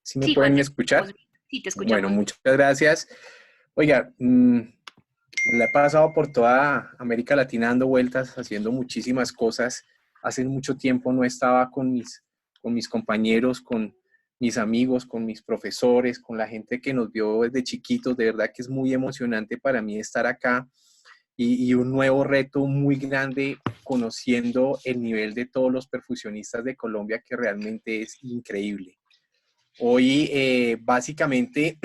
¿Sí me Sí, Juan, pueden te escuchar? escuchamos bien. Sí, te Bueno, escuchamos bien. muchas gracias. Oiga, la he pasado por toda América Latina dando vueltas, haciendo muchísimas cosas. Hace mucho tiempo no estaba con mis compañeros, con mis amigos, con mis profesores, con la gente que nos vio desde chiquitos. De verdad que es muy emocionante para mí estar acá y un nuevo reto muy grande conociendo el nivel de todos los perfusionistas de Colombia que realmente es increíble. Hoy, básicamente,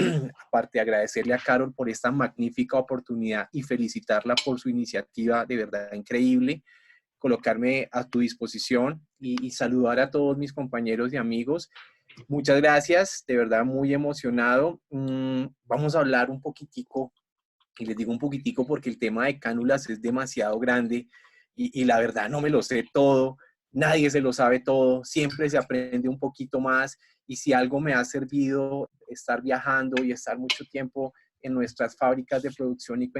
aparte de agradecerle a Carol por esta magnífica oportunidad y felicitarla por su iniciativa de verdad increíble, colocarme a tu disposición y saludar a todos mis compañeros y amigos. Muchas gracias, de verdad muy emocionado. Vamos a hablar un poquitico, y les digo un poquitico porque el tema de cánulas es demasiado grande y la verdad no me lo sé todo, nadie se lo sabe todo, siempre se aprende un poquito más y si algo me ha servido estar viajando y estar mucho tiempo en nuestras fábricas de producción y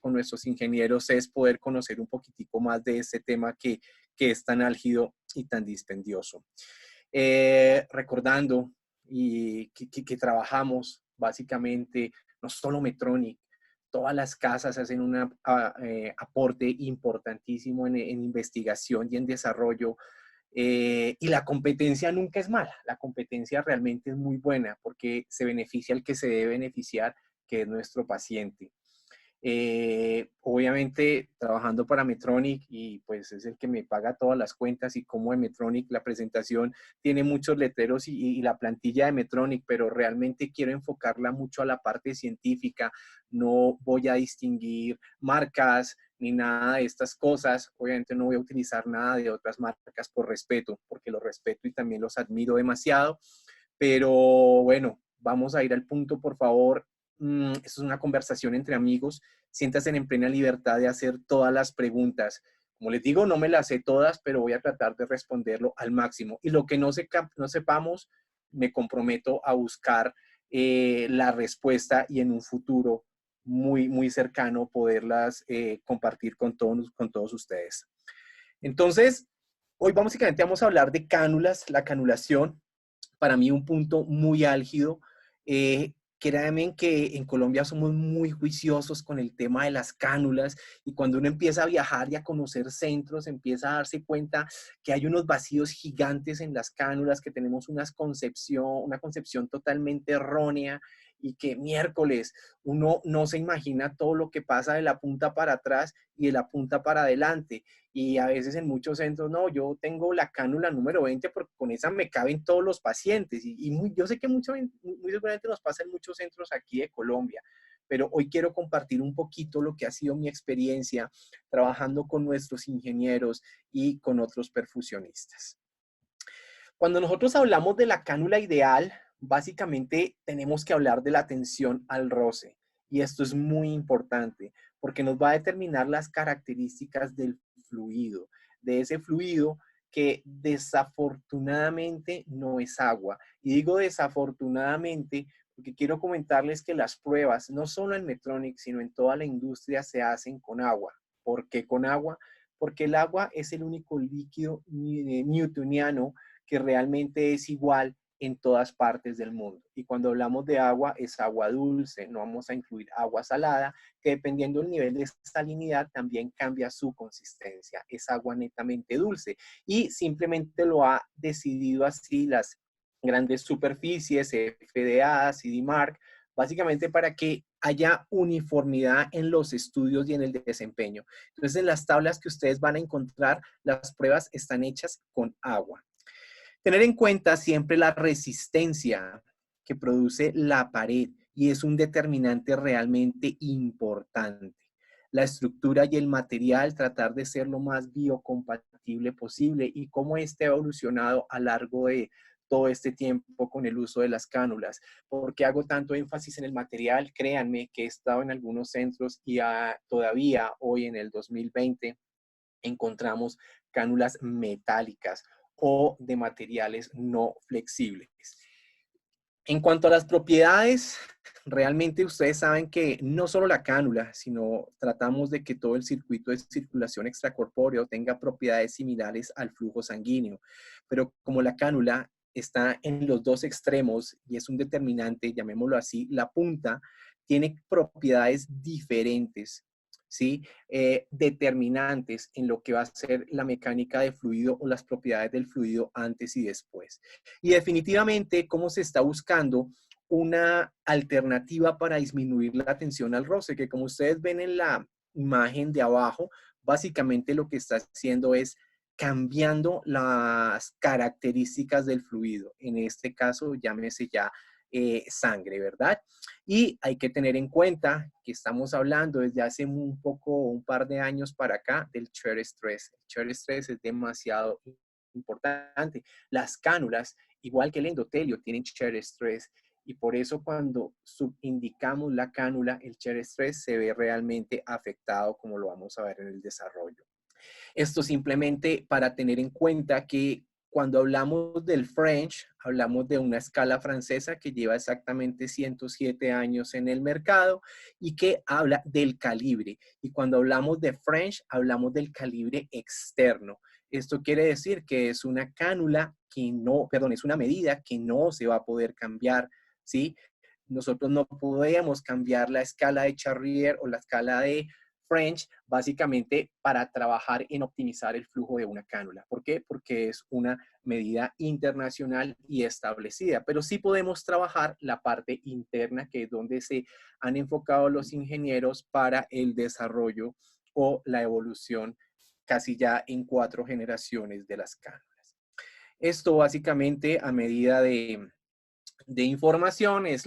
con nuestros ingenieros es poder conocer un poquitico más de este tema que es tan álgido y tan dispendioso. Recordando que trabajamos básicamente no solo Metronic, todas las casas hacen un aporte importantísimo en investigación y en desarrollo. Y la competencia nunca es mala, la competencia realmente es muy buena porque se beneficia al que se debe beneficiar, que es nuestro paciente. Obviamente trabajando para Medtronic y pues es el que me paga todas las cuentas y como de Medtronic la presentación tiene muchos letreros y la plantilla de Medtronic, pero realmente quiero enfocarla mucho a la parte científica, no voy a distinguir marcas ni nada de estas cosas, obviamente no voy a utilizar nada de otras marcas por respeto, porque los respeto y también los admiro demasiado, pero bueno, vamos a ir al punto, por favor. Esto es una conversación entre amigos, siéntanse en plena libertad de hacer todas las preguntas. Como les digo, no me las sé todas, pero voy a tratar de responderlo al máximo. Y lo que no sepamos, me comprometo a buscar la respuesta y en un futuro muy, muy cercano poderlas compartir con todos ustedes. Entonces, hoy básicamente vamos a hablar de cánulas, la canulación, para mí un punto muy álgido. Créanme que en Colombia somos muy juiciosos con el tema de las cánulas y cuando uno empieza a viajar y a conocer centros, empieza a darse cuenta que hay unos vacíos gigantes en las cánulas, que tenemos una concepción totalmente errónea y que miércoles uno no se imagina todo lo que pasa de la punta para atrás y de la punta para adelante. Y a veces en muchos centros, no, yo tengo la cánula número 20 porque con esa me caben todos los pacientes. Yo sé que muy seguramente nos pasa en muchos centros aquí de Colombia, pero hoy quiero compartir un poquito lo que ha sido mi experiencia trabajando con nuestros ingenieros y con otros perfusionistas. Cuando nosotros hablamos de la cánula ideal, básicamente tenemos que hablar de la atención al roce. Y esto es muy importante porque nos va a determinar las características del fluido, de ese fluido que desafortunadamente no es agua. Y digo desafortunadamente porque quiero comentarles que las pruebas, no solo en Medtronic, sino en toda la industria, se hacen con agua. ¿Por qué con agua? Porque el agua es el único líquido newtoniano que realmente es igual en todas partes del mundo. Y cuando hablamos de agua, es agua dulce, no vamos a incluir agua salada, que dependiendo del nivel de salinidad también cambia su consistencia. Es agua netamente dulce y simplemente lo ha decidido así las grandes superficies, FDA, CDMark, básicamente para que haya uniformidad en los estudios y en el desempeño. Entonces, en las tablas que ustedes van a encontrar, las pruebas están hechas con agua. Tener en cuenta siempre la resistencia que produce la pared y es un determinante realmente importante. La estructura y el material, tratar de ser lo más biocompatible posible y cómo este ha evolucionado a lo largo de todo este tiempo con el uso de las cánulas. ¿Por qué hago tanto énfasis en el material? Créanme que he estado en algunos centros y todavía hoy en el 2020 encontramos cánulas metálicas o de materiales no flexibles. En cuanto a las propiedades, realmente ustedes saben que no solo la cánula, sino tratamos de que todo el circuito de circulación extracorpóreo tenga propiedades similares al flujo sanguíneo. Pero como la cánula está en los dos extremos y es un determinante, llamémoslo así, la punta tiene propiedades diferentes, ¿sí? Determinantes en lo que va a ser la mecánica de fluido o las propiedades del fluido antes y después. Y definitivamente, ¿cómo se está buscando una alternativa para disminuir la tensión al roce? Que como ustedes ven en la imagen de abajo, básicamente lo que está haciendo es cambiando las características del fluido. En este caso, llámese ya sangre, ¿verdad? Y hay que tener en cuenta que estamos hablando desde hace un par de años para acá del shear stress. El shear stress es demasiado importante. Las cánulas, igual que el endotelio, tienen shear stress y por eso cuando subindicamos la cánula, el shear stress se ve realmente afectado, como lo vamos a ver en el desarrollo. Esto simplemente para tener en cuenta que cuando hablamos del French, hablamos de una escala francesa que lleva exactamente 107 años en el mercado y que habla del calibre. Y cuando hablamos de French, hablamos del calibre externo. Esto quiere decir que es una cánula que no, perdón, es una medida que no se va a poder cambiar, ¿sí? Nosotros no podemos cambiar la escala de Charrier o la escala de French, básicamente para trabajar en optimizar el flujo de una cánula. ¿Por qué? Porque es una medida internacional y establecida, pero sí podemos trabajar la parte interna, que es donde se han enfocado los ingenieros para el desarrollo o la evolución casi ya en 4 generaciones de las cánulas. Esto básicamente a medida de información es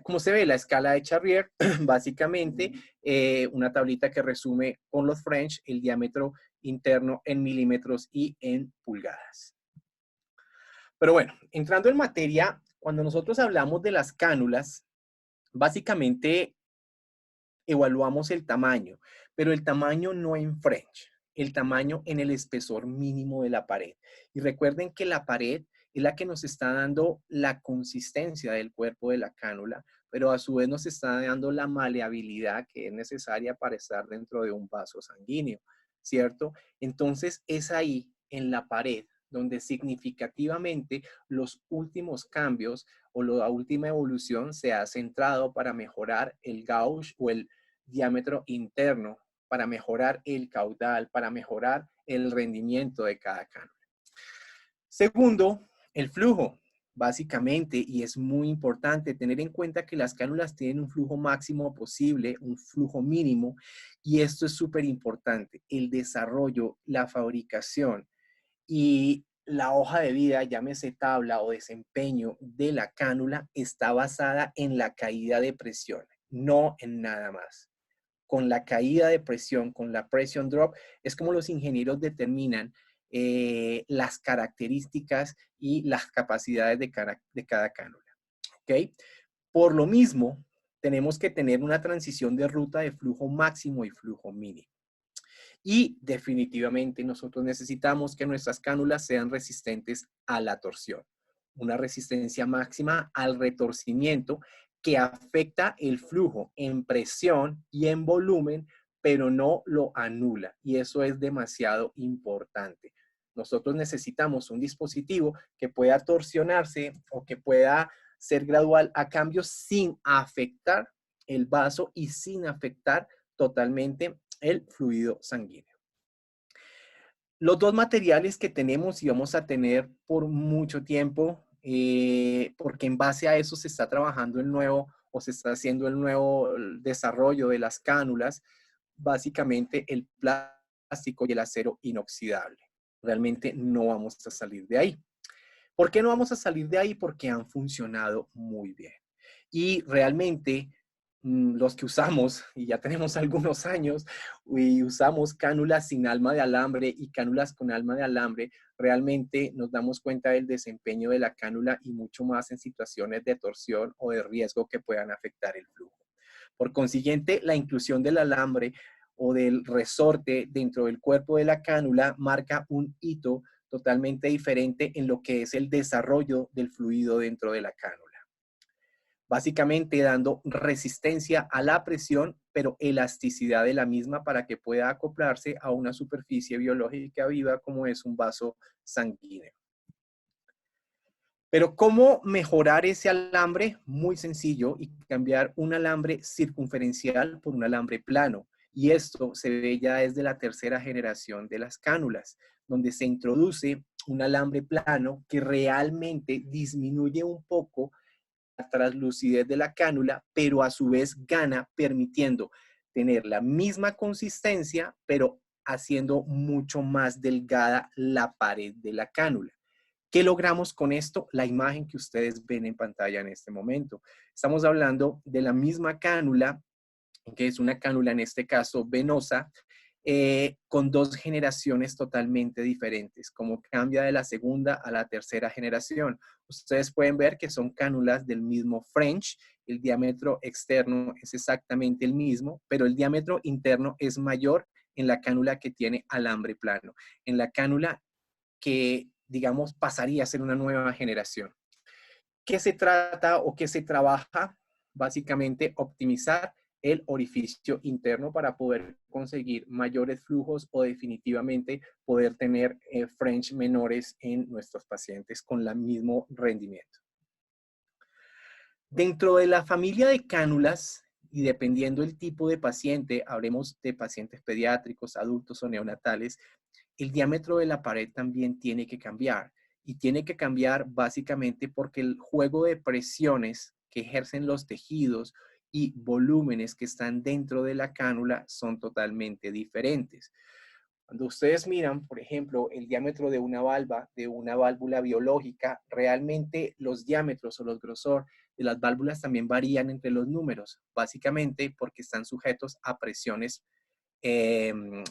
como se ve, la escala de Charrier, básicamente una tablita que resume con los French el diámetro interno en milímetros y en pulgadas. Pero bueno, entrando en materia, cuando nosotros hablamos de las cánulas, básicamente evaluamos el tamaño, pero el tamaño no en French, el tamaño en el espesor mínimo de la pared. Y recuerden que la pared es la que nos está dando la consistencia del cuerpo de la cánula, pero a su vez nos está dando la maleabilidad que es necesaria para estar dentro de un vaso sanguíneo, ¿cierto? Entonces es ahí, en la pared, donde significativamente los últimos cambios o la última evolución se ha centrado para mejorar el gauge o el diámetro interno, para mejorar el caudal, para mejorar el rendimiento de cada cánula. Segundo, el flujo. Básicamente, y es muy importante tener en cuenta que las cánulas tienen un flujo máximo posible, un flujo mínimo, y esto es súper importante. El desarrollo, la fabricación y la hoja de vida, llámese tabla o desempeño de la cánula, está basada en la caída de presión, no en nada más. Con la caída de presión, con la pressure drop, es como los ingenieros determinan las características y las capacidades de cada cánula. ¿Ok? Por lo mismo, tenemos que tener una transición de ruta de flujo máximo y flujo mínimo. Y definitivamente nosotros necesitamos que nuestras cánulas sean resistentes a la torsión. Una resistencia máxima al retorcimiento que afecta el flujo en presión y en volumen, pero no lo anula. Y eso es demasiado importante. Nosotros necesitamos un dispositivo que pueda torsionarse o que pueda ser gradual a cambios sin afectar el vaso y sin afectar totalmente el fluido sanguíneo. Los dos materiales que tenemos y vamos a tener por mucho tiempo, porque en base a eso se está trabajando el nuevo o se está haciendo el nuevo desarrollo de las cánulas, básicamente el plástico y el acero inoxidable. Realmente no vamos a salir de ahí. ¿Por qué no vamos a salir de ahí? Porque han funcionado muy bien. Y realmente los que usamos, y ya tenemos algunos años, y usamos cánulas sin alma de alambre y cánulas con alma de alambre, realmente nos damos cuenta del desempeño de la cánula y mucho más en situaciones de torsión o de riesgo que puedan afectar el flujo. Por consiguiente, la inclusión del alambre o del resorte dentro del cuerpo de la cánula marca un hito totalmente diferente en lo que es el desarrollo del fluido dentro de la cánula. Básicamente dando resistencia a la presión, pero elasticidad de la misma para que pueda acoplarse a una superficie biológica viva como es un vaso sanguíneo. Pero ¿cómo mejorar ese alambre? Muy sencillo, y cambiar un alambre circunferencial por un alambre plano. Y esto se ve ya desde la tercera generación de las cánulas, donde se introduce un alambre plano que realmente disminuye un poco la translucidez de la cánula, pero a su vez gana permitiendo tener la misma consistencia, pero haciendo mucho más delgada la pared de la cánula. ¿Qué logramos con esto? La imagen que ustedes ven en pantalla en este momento. Estamos hablando de la misma cánula, que es una cánula en este caso venosa, con dos generaciones totalmente diferentes, como cambia de la segunda a la tercera generación. Ustedes pueden ver que son cánulas del mismo French, el diámetro externo es exactamente el mismo, pero el diámetro interno es mayor en la cánula que tiene alambre plano. En la cánula que, digamos, pasaría a ser una nueva generación. ¿Qué se trata o qué se trabaja? Básicamente, optimizar el orificio interno para poder conseguir mayores flujos o definitivamente poder tener French menores en nuestros pacientes con el mismo rendimiento. Dentro de la familia de cánulas, y dependiendo del tipo de paciente, hablemos de pacientes pediátricos, adultos o neonatales, el diámetro de la pared también tiene que cambiar. Y tiene que cambiar básicamente porque el juego de presiones que ejercen los tejidos y volúmenes que están dentro de la cánula son totalmente diferentes. Cuando ustedes miran, por ejemplo, el diámetro de una válvula biológica, realmente los diámetros o los grosor de las válvulas también varían entre los números, básicamente porque están sujetos a presiones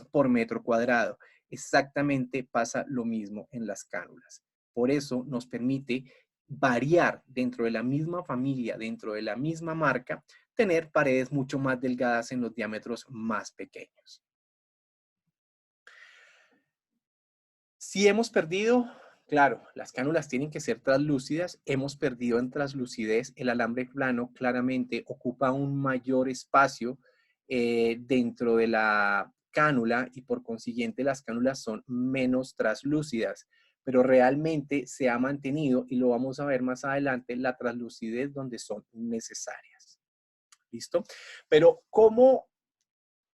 por metro cuadrado. Exactamente pasa lo mismo en las cánulas. Por eso nos permite variar dentro de la misma familia, dentro de la misma marca, tener paredes mucho más delgadas en los diámetros más pequeños. Si hemos perdido, claro, las cánulas tienen que ser translúcidas, hemos perdido en translucidez, el alambre plano claramente ocupa un mayor espacio dentro de la cánula y por consiguiente las cánulas son menos translúcidas, pero realmente se ha mantenido, y lo vamos a ver más adelante, la translucidez donde son necesarias. ¿Listo? Pero ¿cómo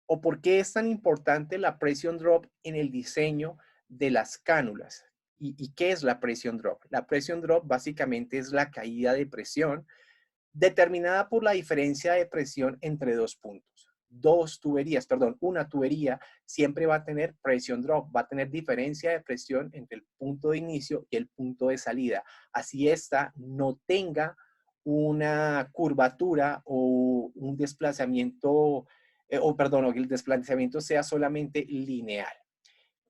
o por qué es tan importante la pressure drop en el diseño de las cánulas? ¿Y qué es la pressure drop? La pressure drop básicamente es la caída de presión determinada por la diferencia de presión entre dos puntos. Una tubería siempre va a tener pressure drop, va a tener diferencia de presión entre el punto de inicio y el punto de salida. Así esta no tenga una curvatura o un desplazamiento, o el desplazamiento sea solamente lineal.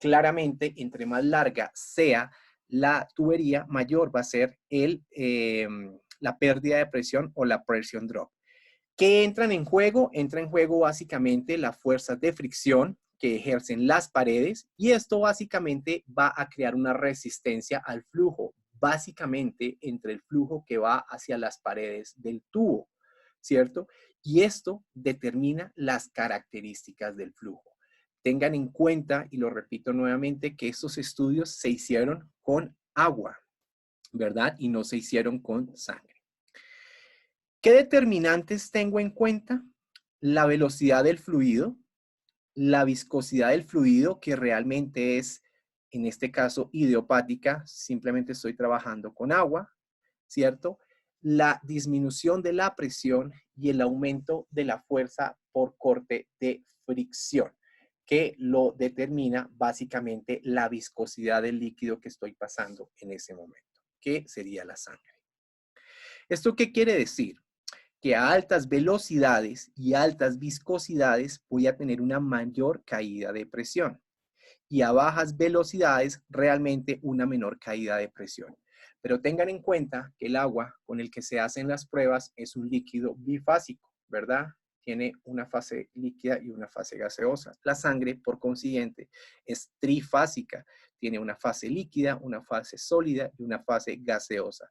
Claramente, entre más larga sea la tubería, mayor va a ser la pérdida de presión o la pressure drop. ¿Qué entran en juego? Entra en juego básicamente las fuerzas de fricción que ejercen las paredes, y esto básicamente va a crear una resistencia al flujo, básicamente entre el flujo que va hacia las paredes del tubo, ¿cierto? Y esto determina las características del flujo. Tengan en cuenta, y lo repito nuevamente, que estos estudios se hicieron con agua, ¿verdad? Y no se hicieron con sangre. ¿Qué determinantes tengo en cuenta? La velocidad del fluido, la viscosidad del fluido, que realmente es, en este caso, idiopática, simplemente estoy trabajando con agua, ¿cierto? La disminución de la presión y el aumento de la fuerza por corte de fricción, que lo determina básicamente la viscosidad del líquido que estoy pasando en ese momento, que sería la sangre. ¿Esto qué quiere decir? Que a altas velocidades y altas viscosidades voy a tener una mayor caída de presión, y a bajas velocidades realmente una menor caída de presión. Pero tengan en cuenta que el agua con el que se hacen las pruebas es un líquido bifásico, ¿verdad? Tiene una fase líquida y una fase gaseosa. La sangre, por consiguiente, es trifásica. Tiene una fase líquida, una fase sólida y una fase gaseosa.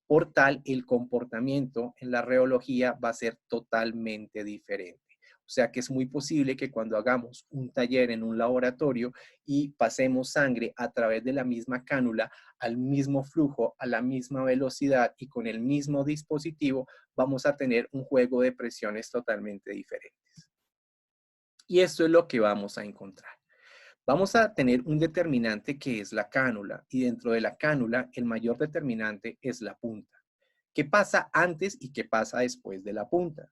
Por tal, el comportamiento en la reología va a ser totalmente diferente. O sea que es muy posible que cuando hagamos un taller en un laboratorio y pasemos sangre a través de la misma cánula, al mismo flujo, a la misma velocidad y con el mismo dispositivo, vamos a tener un juego de presiones totalmente diferentes. Y esto es lo que vamos a encontrar. Vamos a tener un determinante que es la cánula y dentro de la cánula el mayor determinante es la punta. ¿Qué pasa antes y qué pasa después de la punta?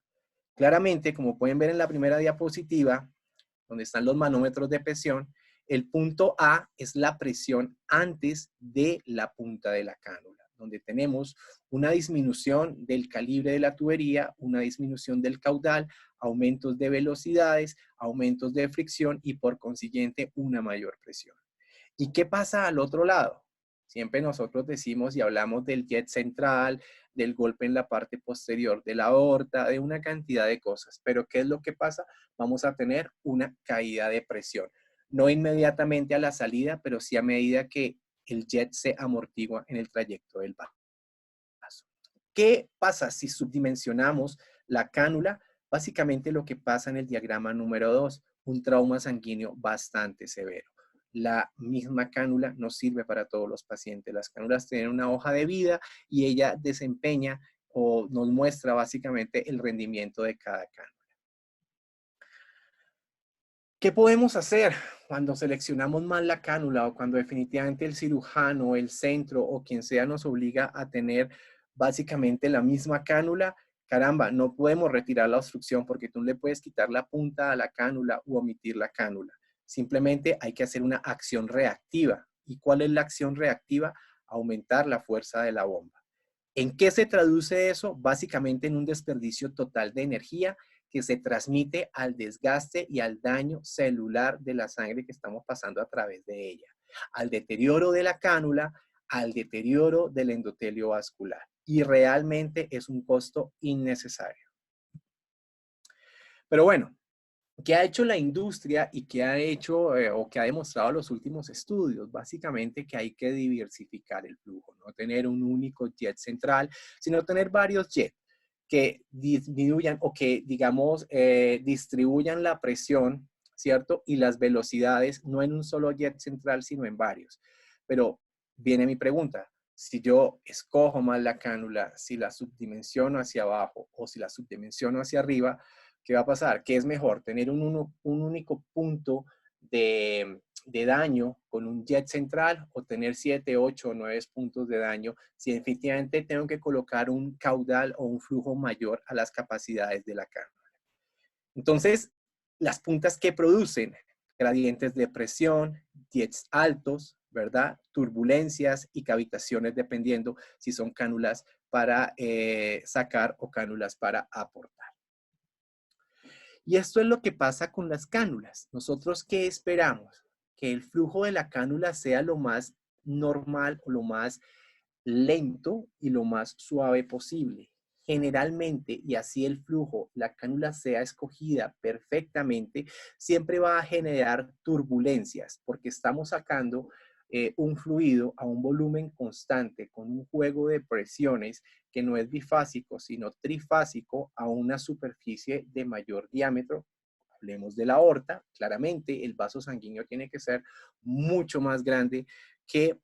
Claramente, como pueden ver en la primera diapositiva, donde están los manómetros de presión, el punto A es la presión antes de la punta de la cánula, donde tenemos una disminución del calibre de la tubería, una disminución del caudal, aumentos de velocidades, aumentos de fricción y por consiguiente una mayor presión. ¿Y qué pasa al otro lado? Siempre nosotros decimos y hablamos del jet central, del golpe en la parte posterior de la aorta, de una cantidad de cosas. Pero ¿qué es lo que pasa? Vamos a tener una caída de presión. No inmediatamente a la salida, pero sí a medida que el jet se amortigua en el trayecto del vaso. ¿Qué pasa si subdimensionamos la cánula? Básicamente lo que pasa en el diagrama número 2, un trauma sanguíneo bastante severo. La misma cánula no sirve para todos los pacientes. Las cánulas tienen una hoja de vida y ella desempeña o nos muestra básicamente el rendimiento de cada cánula. ¿Qué podemos hacer cuando seleccionamos mal la cánula o cuando definitivamente el cirujano, el centro o quien sea nos obliga a tener básicamente la misma cánula? Caramba, no podemos retirar la obstrucción porque tú le puedes quitar la punta a la cánula u omitir la cánula. Simplemente hay que hacer una acción reactiva. ¿Y cuál es la acción reactiva? Aumentar la fuerza de la bomba. ¿En qué se traduce eso? Básicamente en un desperdicio total de energía que se transmite al desgaste y al daño celular de la sangre que estamos pasando a través de ella, al deterioro de la cánula, al deterioro del endotelio vascular. Y realmente es un costo innecesario. Pero bueno, ¿qué ha hecho la industria y qué ha hecho o qué ha demostrado los últimos estudios? Básicamente que hay que diversificar el flujo, no tener un único jet central, sino tener varios jets que disminuyan o que, digamos, distribuyan la presión, ¿cierto? Y las velocidades, no en un solo jet central, sino en varios. Pero viene mi pregunta. Si yo escojo mal la cánula, si la subdimensiono hacia abajo o si la subdimensiono hacia arriba, ¿qué va a pasar? ¿Qué es mejor? ¿Tener un único punto de daño con un jet central o tener 7, 8 o 9 puntos de daño si efectivamente tengo que colocar un caudal o un flujo mayor a las capacidades de la cánula? Entonces, las puntas que producen gradientes de presión, jets altos, ¿verdad? Turbulencias y cavitaciones dependiendo si son cánulas para sacar o cánulas para aportar. Y esto es lo que pasa con las cánulas. ¿Nosotros qué esperamos? Que el flujo de la cánula sea lo más normal o lo más lento y lo más suave posible. Generalmente, y así el flujo, la cánula sea escogida perfectamente, siempre va a generar turbulencias porque estamos sacando un fluido a un volumen constante con un juego de presiones que no es bifásico, sino trifásico a una superficie de mayor diámetro. Hablemos de la aorta, claramente el vaso sanguíneo tiene que ser mucho más grande que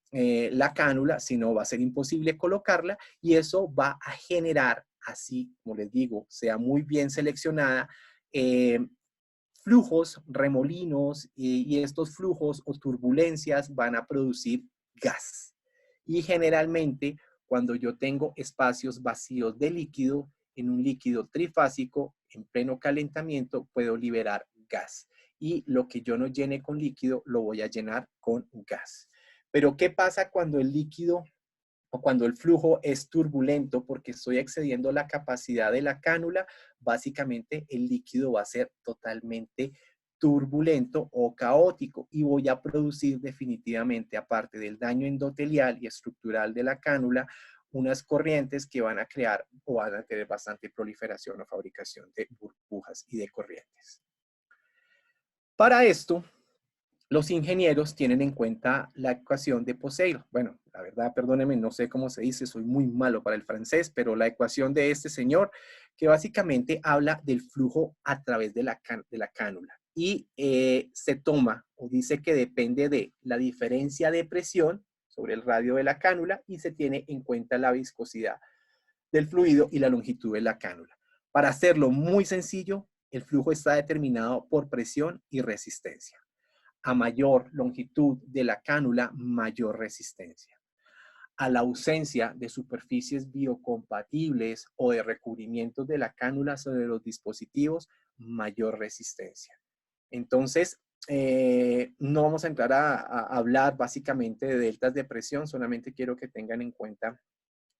la cánula, si no va a ser imposible colocarla y eso va a generar, así como les digo, sea muy bien seleccionada, flujos, remolinos y estos flujos o turbulencias van a producir gas. Y generalmente cuando yo tengo espacios vacíos de líquido, en un líquido trifásico, en pleno calentamiento, puedo liberar gas. Y lo que yo no llene con líquido, lo voy a llenar con gas. Pero ¿qué pasa cuando el líquido o cuando el flujo es turbulento porque estoy excediendo la capacidad de la cánula? Básicamente el líquido va a ser totalmente turbulento o caótico y voy a producir definitivamente, aparte del daño endotelial y estructural de la cánula, unas corrientes que van a crear o van a tener bastante proliferación o fabricación de burbujas y de corrientes. Para esto, los ingenieros tienen en cuenta la ecuación de Poiseuille. Bueno, la verdad, perdónenme, no sé cómo se dice, soy muy malo para el francés, pero la ecuación de este señor, que básicamente habla del flujo a través de la cánula. Y se toma o dice que depende de la diferencia de presión sobre el radio de la cánula y se tiene en cuenta la viscosidad del fluido y la longitud de la cánula. Para hacerlo muy sencillo, el flujo está determinado por presión y resistencia. A mayor longitud de la cánula, mayor resistencia. A la ausencia de superficies biocompatibles o de recubrimientos de la cánula sobre los dispositivos, mayor resistencia. Entonces, no vamos a entrar a hablar básicamente de deltas de presión, solamente quiero que tengan en cuenta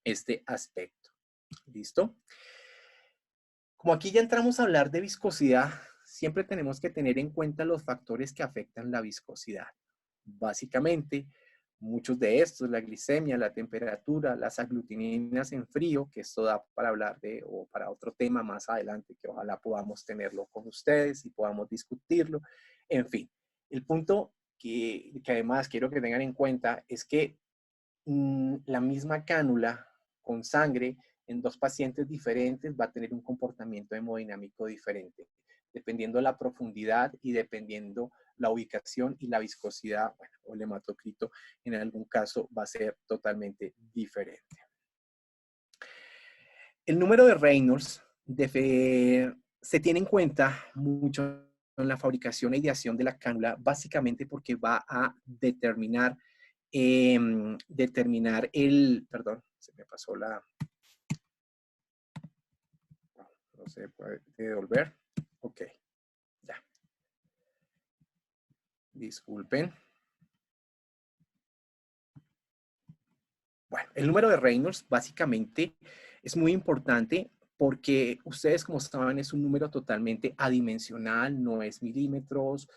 este aspecto. ¿Listo? Como aquí ya entramos a hablar de viscosidad, siempre tenemos que tener en cuenta los factores que afectan la viscosidad. Básicamente, muchos de estos, la glicemia, la temperatura, las aglutininas en frío, que esto da para hablar de, o para otro tema más adelante, que ojalá podamos tenerlo con ustedes y podamos discutirlo. En fin, el punto que además quiero que tengan en cuenta es que la misma cánula con sangre en dos pacientes diferentes va a tener un comportamiento hemodinámico diferente, dependiendo la profundidad y dependiendo la ubicación y la viscosidad, bueno, o el hematocrito en algún caso va a ser totalmente diferente. El número de Reynolds se tiene en cuenta mucho en la fabricación e ideación de la cánula, básicamente porque va a determinar perdón, se me pasó no se puede devolver. Ok, ya. Disculpen. Bueno, el número de Reynolds básicamente es muy importante porque ustedes, como saben, es un número totalmente adimensional, no es milímetros,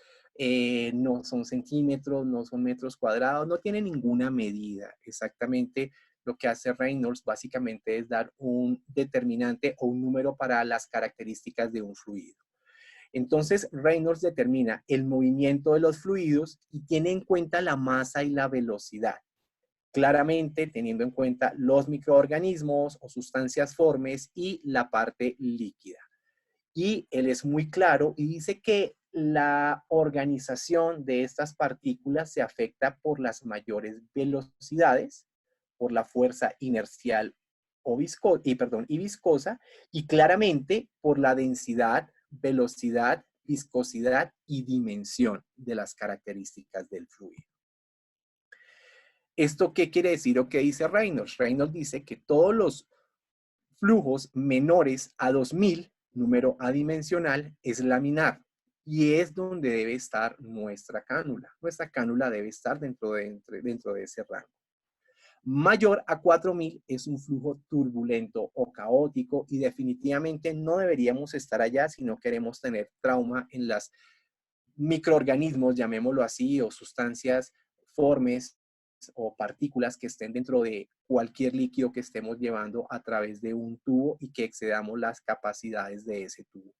no son centímetros, no son metros cuadrados, no tiene ninguna medida. Exactamente lo que hace Reynolds básicamente es dar un determinante o un número para las características de un fluido. Entonces, Reynolds determina el movimiento de los fluidos y tiene en cuenta la masa y la velocidad, claramente teniendo en cuenta los microorganismos o sustancias formes y la parte líquida. Y él es muy claro y dice que la organización de estas partículas se afecta por las mayores velocidades, por la fuerza inercial y viscosa, y claramente por la densidad, velocidad, viscosidad y dimensión de las características del fluido. ¿Esto qué quiere decir o qué dice Reynolds? Reynolds dice que todos los flujos menores a 2000, número adimensional, es laminar y es donde debe estar nuestra cánula. Nuestra cánula debe estar dentro de ese rango. Mayor a 4000 es un flujo turbulento o caótico y definitivamente no deberíamos estar allá si no queremos tener trauma en los microorganismos, llamémoslo así, o sustancias formes o partículas que estén dentro de cualquier líquido que estemos llevando a través de un tubo y que excedamos las capacidades de ese tubo.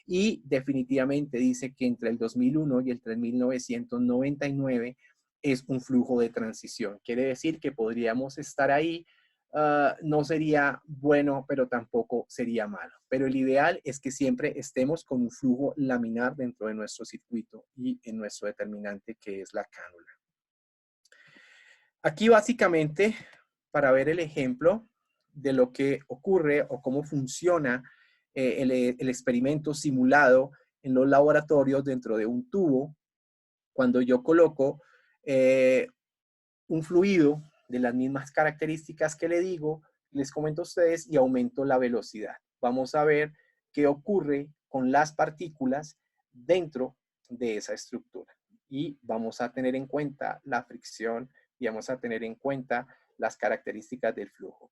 Y definitivamente dice que entre el 2001 y el 3999 es un flujo de transición. Quiere decir que podríamos estar ahí. No sería bueno, pero tampoco sería malo. Pero el ideal es que siempre estemos con un flujo laminar dentro de nuestro circuito y en nuestro determinante, que es la cánula. Aquí básicamente, para ver el ejemplo de lo que ocurre o cómo funciona el experimento simulado en los laboratorios dentro de un tubo, cuando yo coloco un fluido de las mismas características que le digo, les comento a ustedes y aumento la velocidad. Vamos a ver qué ocurre con las partículas dentro de esa estructura. Y vamos a tener en cuenta la fricción y vamos a tener en cuenta las características del flujo.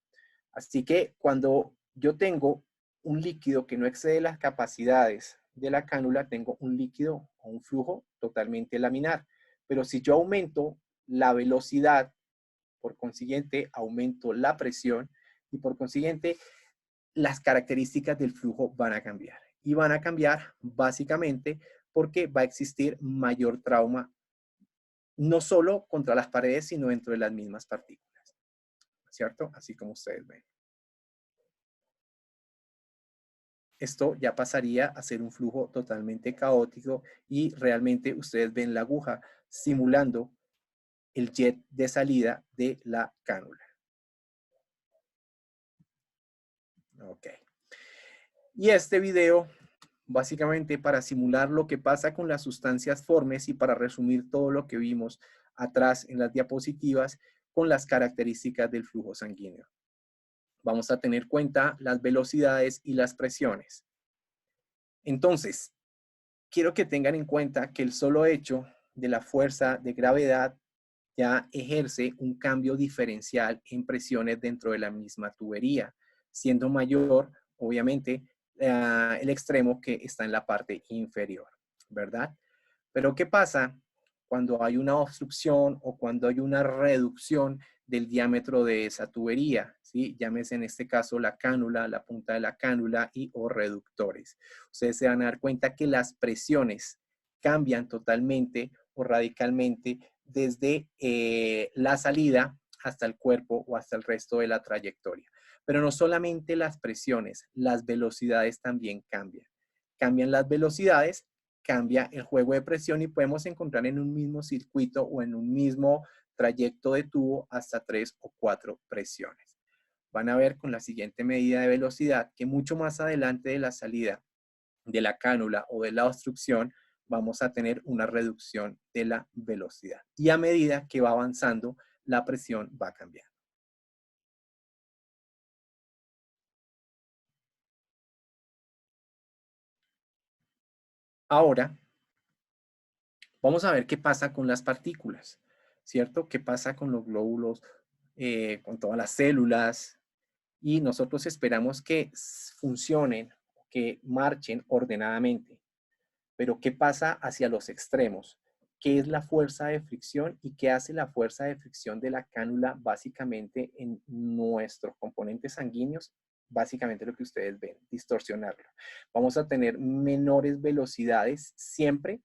Así que cuando yo tengo un líquido que no excede las capacidades de la cánula, tengo un líquido o un flujo totalmente laminar. Pero si yo aumento la velocidad, por consiguiente, aumento la presión y por consiguiente, las características del flujo van a cambiar. Y van a cambiar básicamente porque va a existir mayor trauma, no solo contra las paredes, sino dentro de las mismas partículas. ¿Cierto? Así como ustedes ven. esto ya pasaría a ser un flujo totalmente caótico y realmente ustedes ven la aguja simulando el jet de salida de la cánula. Ok. Y este video, básicamente para simular lo que pasa con las sustancias formes y para resumir todo lo que vimos atrás en las diapositivas con las características del flujo sanguíneo. Vamos a tener en cuenta las velocidades y las presiones. Entonces, quiero que tengan en cuenta que el solo hecho de la fuerza de gravedad ya ejerce un cambio diferencial en presiones dentro de la misma tubería, siendo mayor, obviamente, el extremo que está en la parte inferior, ¿verdad? Pero ¿qué pasa cuando hay una obstrucción o cuando hay una reducción del diámetro de esa tubería? ¿Sí? Llámese en este caso la cánula, la punta de la cánula y o reductores. Ustedes se van a dar cuenta que las presiones cambian totalmente o radicalmente desde la salida hasta el cuerpo o hasta el resto de la trayectoria. Pero no solamente las presiones, las velocidades también cambian. Cambian las velocidades, cambia el juego de presión y podemos encontrar en un mismo circuito o en un mismo trayecto de tubo hasta 3 o 4 presiones. Van a ver con la siguiente medida de velocidad que mucho más adelante de la salida de la cánula o de la obstrucción vamos a tener una reducción de la velocidad. Y a medida que va avanzando, la presión va cambiando. Ahora, vamos a ver qué pasa con las partículas, ¿cierto? ¿Qué pasa con los glóbulos, con todas las células? Y nosotros esperamos que funcionen, que marchen ordenadamente. Pero ¿qué pasa hacia los extremos? ¿Qué es la fuerza de fricción y qué hace la fuerza de fricción de la cánula básicamente en nuestros componentes sanguíneos? Básicamente lo que ustedes ven, distorsionarlo. Vamos a tener menores velocidades siempre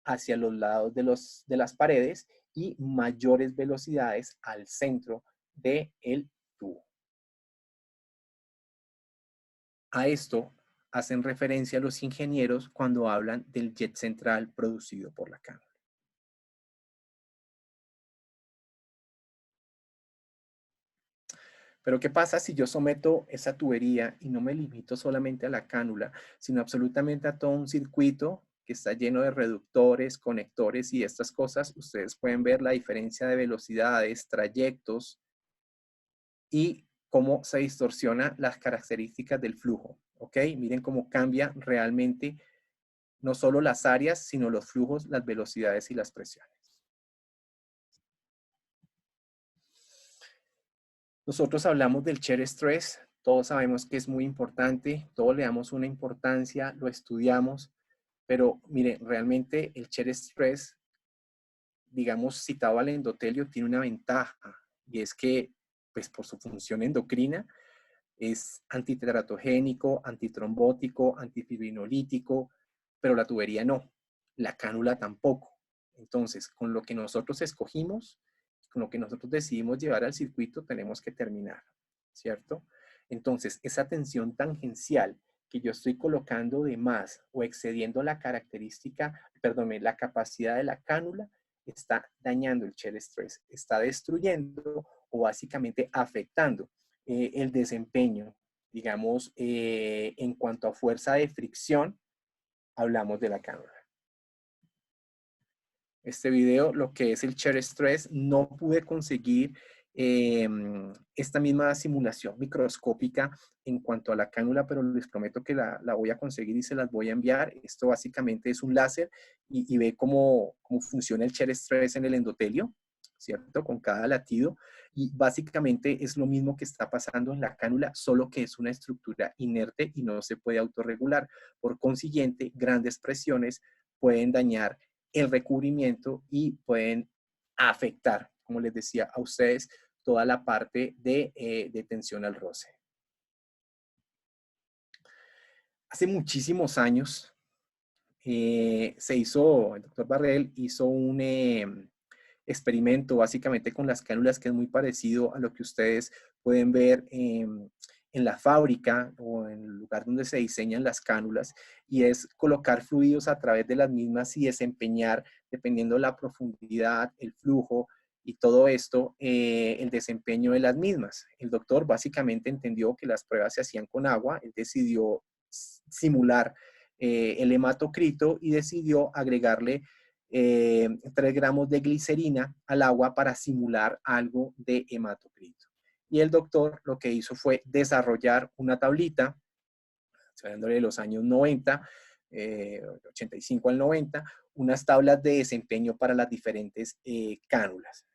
hacia los lados de las paredes y mayores velocidades al centro del tubo. A esto hacen referencia los ingenieros cuando hablan del jet central producido por la cánula. Pero ¿qué pasa si yo someto esa tubería y no me limito solamente a la cánula, sino absolutamente a todo un circuito que está lleno de reductores, conectores y estas cosas? Ustedes pueden ver la diferencia de velocidades, trayectos y cómo se distorsiona las características del flujo. ¿Ok? Miren cómo cambia realmente no solo las áreas, sino los flujos, las velocidades y las presiones. Nosotros hablamos del shear stress, todos sabemos que es muy importante, todos le damos una importancia, lo estudiamos, pero mire, realmente el shear stress, digamos, citado al endotelio, tiene una ventaja y es que, pues por su función endocrina, es antiteratogénico, antitrombótico, antifibrinolítico, pero la tubería no, la cánula tampoco. Entonces, con lo que nosotros escogimos, con lo que nosotros decidimos llevar al circuito, tenemos que terminar, ¿cierto? Entonces, esa tensión tangencial que yo estoy colocando de más o excediendo la característica, perdón, la capacidad de la cánula, está dañando el shear stress, está destruyendo o básicamente afectando el desempeño, digamos, en cuanto a fuerza de fricción, hablamos de la cánula. Este video, lo que es el shear stress, no pude conseguir esta misma simulación microscópica en cuanto a la cánula, pero les prometo que la voy a conseguir y se las voy a enviar. Esto básicamente es un láser y ve cómo funciona el shear stress en el endotelio, ¿cierto? Con cada latido. Y básicamente es lo mismo que está pasando en la cánula, solo que es una estructura inerte y no se puede autorregular. Por consiguiente, grandes presiones pueden dañar el recubrimiento y pueden afectar, como les decía a ustedes, toda la parte de tensión al roce. Hace muchísimos años el doctor Barrel hizo un experimento básicamente con las cánulas que es muy parecido a lo que ustedes pueden ver en la fábrica o en el lugar donde se diseñan las cánulas, y es colocar fluidos a través de las mismas y desempeñar, dependiendo de la profundidad, el flujo y todo esto, el desempeño de las mismas. El doctor básicamente entendió que las pruebas se hacían con agua, él decidió simular el hematocrito y decidió agregarle 3 gramos de glicerina al agua para simular algo de hematocrito. Y el doctor lo que hizo fue desarrollar una tablita, hablándole de los años 90, 85 al 90, unas tablas de desempeño para las diferentes cánulas.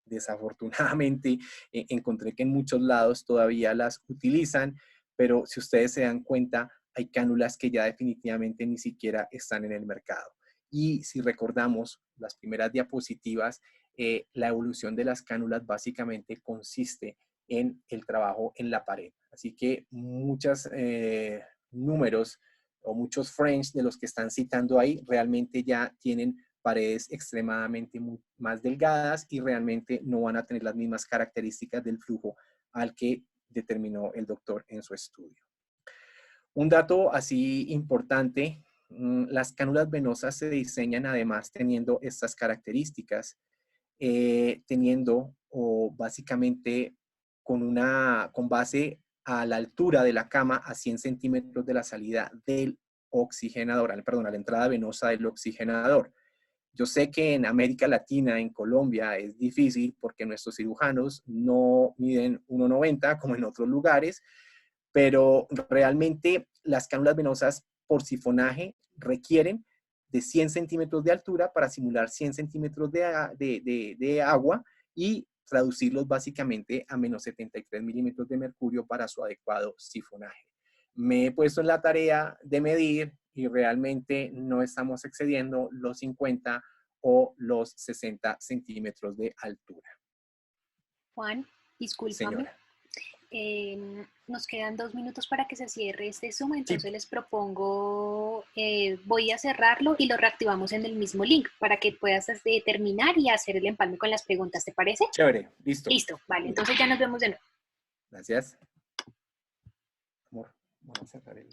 Desafortunadamente, encontré que en muchos lados todavía las utilizan, pero si ustedes se dan cuenta, hay cánulas que ya definitivamente ni siquiera están en el mercado. Y si recordamos las primeras diapositivas, la evolución de las cánulas básicamente consiste en el trabajo en la pared. Así que muchos números o muchos frames de los que están citando ahí realmente ya tienen paredes extremadamente más delgadas y realmente no van a tener las mismas características del flujo al que determinó el doctor en su estudio. Un dato así importante, las cánulas venosas se diseñan además teniendo estas características, teniendo o básicamente con base a la altura de la cama a 100 centímetros de la salida del oxigenador, perdón, a la entrada venosa del oxigenador. Yo sé que en América Latina, en Colombia, es difícil porque nuestros cirujanos no miden 1,90 como en otros lugares, pero realmente las cánulas venosas por sifonaje requieren de 100 centímetros de altura para simular 100 centímetros de agua y traducirlos básicamente a menos 73 milímetros de mercurio para su adecuado sifonaje. Me he puesto en la tarea de medir y realmente no estamos excediendo los 50 o los 60 centímetros de altura. Juan, discúlpame. Señora. Nos quedan 2 minutos para que se cierre este Zoom, entonces Sí. les propongo, voy a cerrarlo y lo reactivamos en el mismo link para que puedas terminar y hacer el empalme con las preguntas, ¿te parece? Chévere, listo. Listo, vale, entonces ya nos vemos de nuevo. Gracias. Amor, vamos a cerrar el...